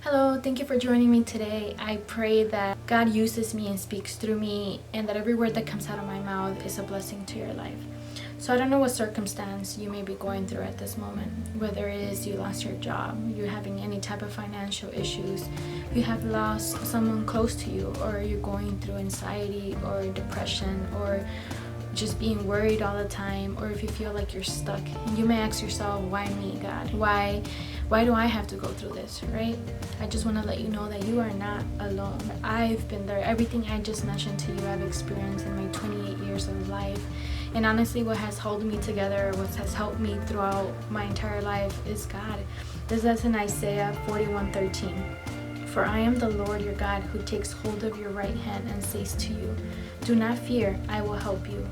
Hello, thank you for joining me today. I pray that God uses me and speaks through me, and that every word that comes out of my mouth is a blessing to your life. So I don't know what circumstance you may be going through at this moment, whether it is you lost your job, you're having any type of financial issues, you have lost someone close to you, or you're going through anxiety or depression, or just being worried all the time, or if you feel like you're stuck. And you may ask yourself, why me, God? Why do I have to go through this, right? I just want to let you know that you are not alone. I've been there. Everything I just mentioned to you, I've experienced in my 28 years of life. And honestly, what has held me together, what has helped me throughout my entire life is God. This is in Isaiah 41:13. For I am the Lord your God, who takes hold of your right hand and says to you, do not fear, I will help you.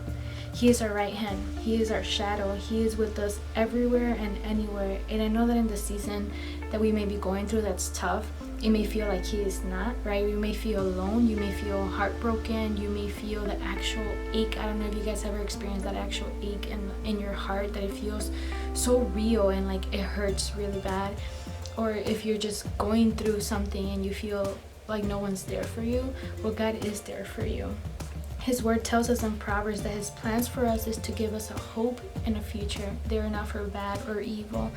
He is our right hand. He is our shadow. He is with us everywhere and anywhere. And I know that in the season that we may be going through that's tough, it may feel like He is not, right? You may feel alone. You may feel heartbroken. You may feel the actual ache. I don't know if you guys ever experienced that actual ache in your heart, that it feels so real and like it hurts really bad. Or if you're just going through something and you feel like no one's there for you, well, God is there for you. His word tells us in Proverbs that His plans for us is to give us a hope and a future. They are not for bad or evil.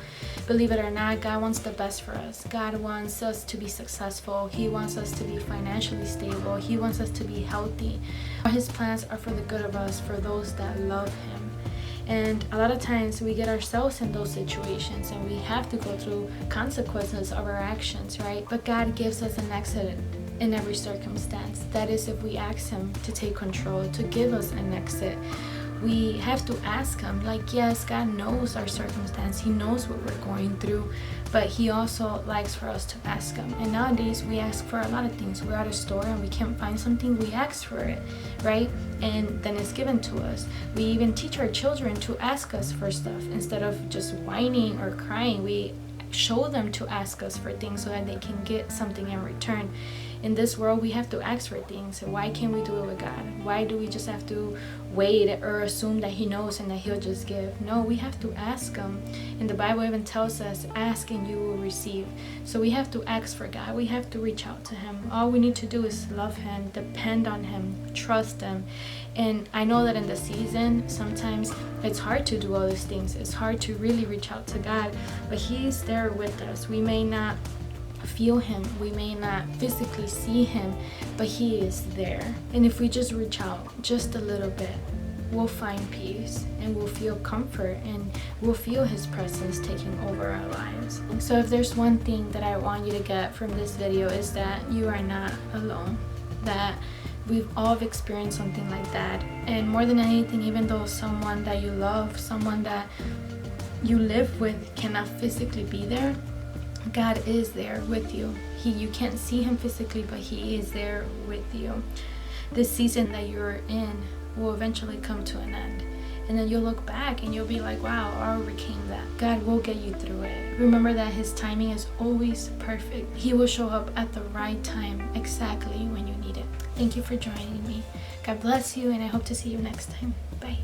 Believe it or not, God wants the best for us. God wants us to be successful. He wants us to be financially stable. He wants us to be healthy. His plans are for the good of us, for those that love Him. And a lot of times we get ourselves in those situations and we have to go through consequences of our actions, right? But God gives us an exit in every circumstance. That is, if we ask Him to take control, to give us an exit. We have to ask Him. Like, yes, God knows our circumstance. He knows what we're going through, but He also likes for us to ask Him. And nowadays we ask for a lot of things. We're at a store and we can't find something, we ask for it, right? And then it's given to us. We even teach our children to ask us for stuff instead of just whining or crying. We show them to ask us for things so that they can get something in return. In this world, we have to ask for things. Why can't we do it with God? Why do we just have to wait or assume that He knows and that He'll just give? No, we have to ask Him. And the Bible even tells us, ask and you will receive. So we have to ask for God. We have to reach out to Him. All we need to do is love Him, depend on Him, trust Him. And I know that in the season, sometimes it's hard to do all these things. It's hard to really reach out to God, but He's there with us. We may not feel Him, we may not physically see Him, but He is there. And if we just reach out just a little bit, we'll find peace and we'll feel comfort and we'll feel His presence taking over our lives. So if there's one thing that I want you to get from this video, is that you are not alone, that we've all experienced something like that. And more than anything, even though someone that you love, someone that you live with cannot physically be there, God is there with you. You can't see Him physically, but He is there with you. This season that you're in will eventually come to an end. And then you'll look back and you'll be like, wow, I overcame that. God will get you through it. Remember that His timing is always perfect. He will show up at the right time, exactly when you need it. Thank you for joining me. God bless you, and I hope to see you next time. Bye.